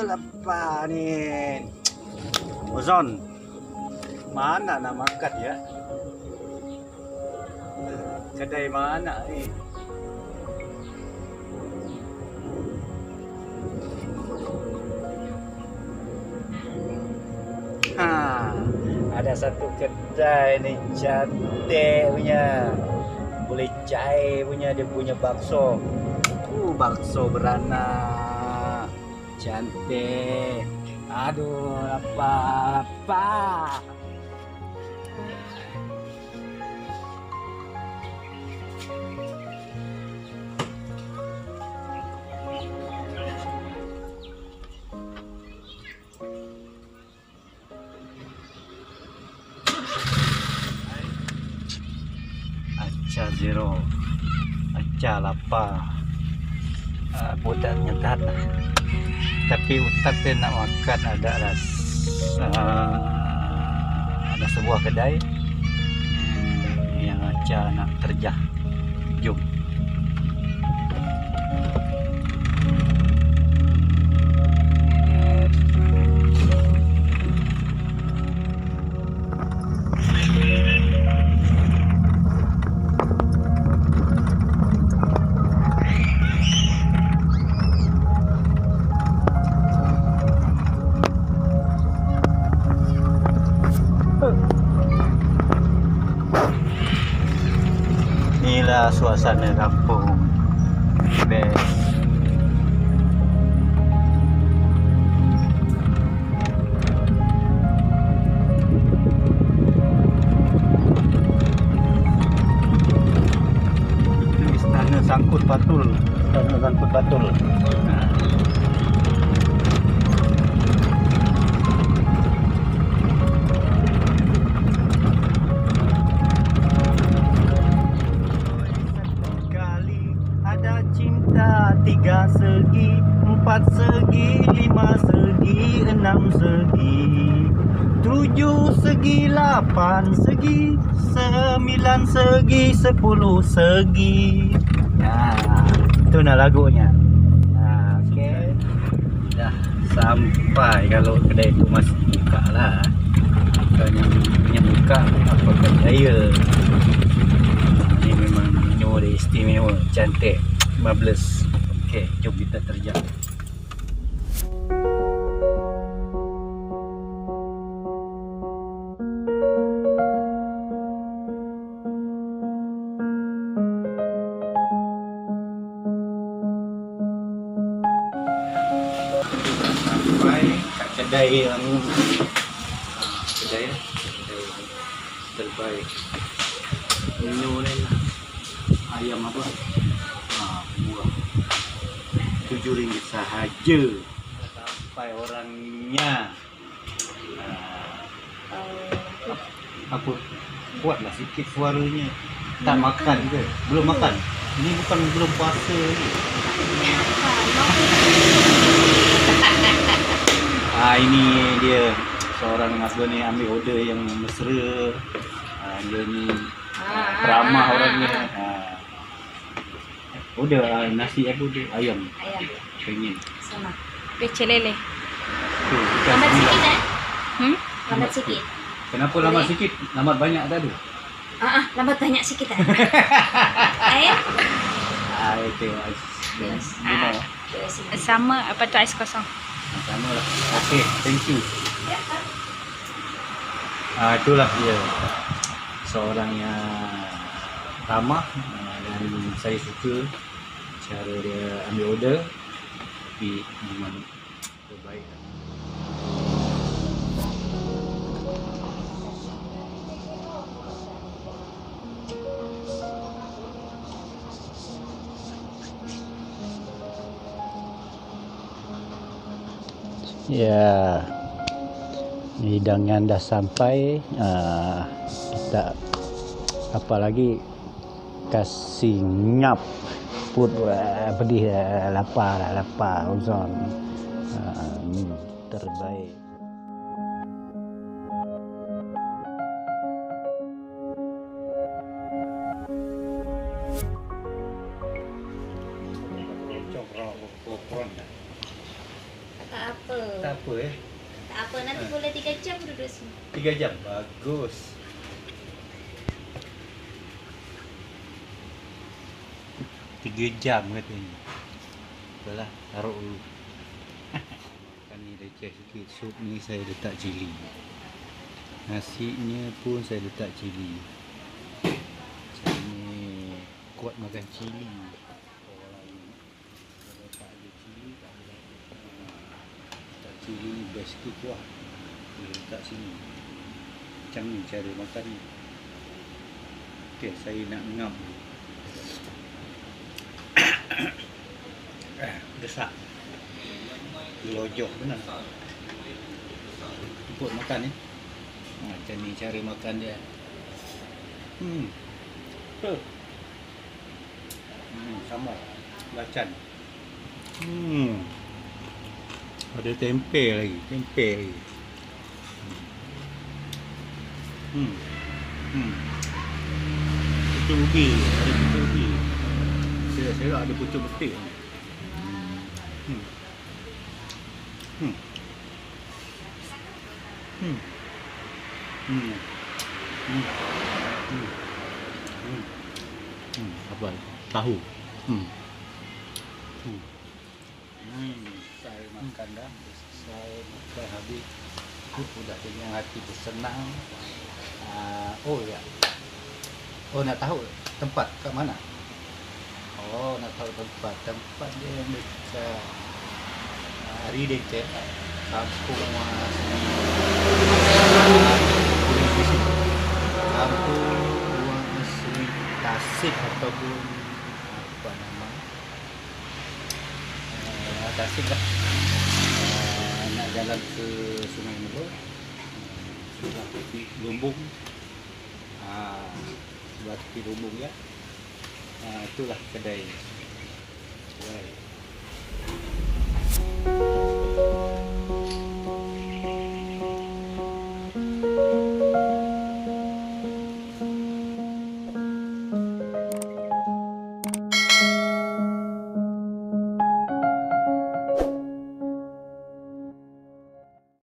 lapar ni. Ozon, mana nak makan ya? Kedai mana ni? Ada satu kedai ni cantik punya. Boleh cair punya, dia punya bakso. Bakso beranak. Cantik. Aduh, lapar. Aca zero, aca lapar. Budak nyetat. Tapi utak dia nak makan ada ada sebuah kedai yang aca nak terjah. Jom. Inilah suasana kampung. Best. Ini Istana Sangkut Patul. Istana Sangkut Patul. Cinta 3 segi, 4 segi, 5 segi, 6 segi, 7 segi, 8 segi, 9 segi, 10 segi. Nah, itu nah lagunya. Nah, okey. Dah sampai. Kalau kedai itu masih buka lah. Bukannya punya buka apakah jaya. Ini memang menu dia istimewa, cantik. 15. Okey, jom kita terjang. Sampai kat kedai yang kedai terbaik. Menu ni ayam apa? Buah RM7 sahaja. Sampai orangnya. Apa? Kuatlah sikit suaranya. Tak makan ke? Belum makan? Ini bukan belum puasa ni. Ini dia seorang husband ni ambil order yang mesra. Dia ni ramah orangnya. Udah nasi apa tu? Ayam. Pengen. Sama. Pecel lele. Lambat sikit Lambat sikit. Kenapa lambat sikit? Lambat banyak tak ada? Lambat banyak sikit tak? Air? Itu ais. Sama apa tu ais kosong? Sama lah. Okey, thank you. Itulah dia. Seorang yang ramah. Dan saya suka cara dia ambil order. Tapi memang terbaik. Ya, hidangan dah sampai. Kita apa lagi? Kasih ngap put pedih, lapar Ozon. Terbaik. apa. Tak apa Tak apa, nanti boleh 3 jam duduk sini. 3 jam. Bagus. Tiga jam katanya. Itulah, taruh dulu. Makan ni receh sikit. Sup ni saya letak cili. Nasinya pun saya letak cili. Saya ni kuat makan cili. Orang lain kalau tak ada cili, tak boleh. Letak cili ni best tu kuah. Boleh letak sini. Macam ni cara makan ni. Okey, saya nak ngam. Desak. Lojok benar. Ikut makan ni. Macam ni cara makan dia. Sambal belacan. Ada tempe lagi. Pucuk ubi, ada pucuk ubi. Saya ada pucuk betik. Apa? Tahu. Saya makan dah. Saya makan habis. Sudah dengan hati bersenang. Oh ya. Oh, nak tahu tempat kat mana? Oh, nak tahu tempat. Tempat dia yang dekat Rideke, kampung kampung Sri Tasik ataupun apa nama? Tasik lah. Nak jalan ke Sungai Melur, sebelah tepi Lumbung. Sebelah tepi Lumbung ya. Itulah kedai. Right.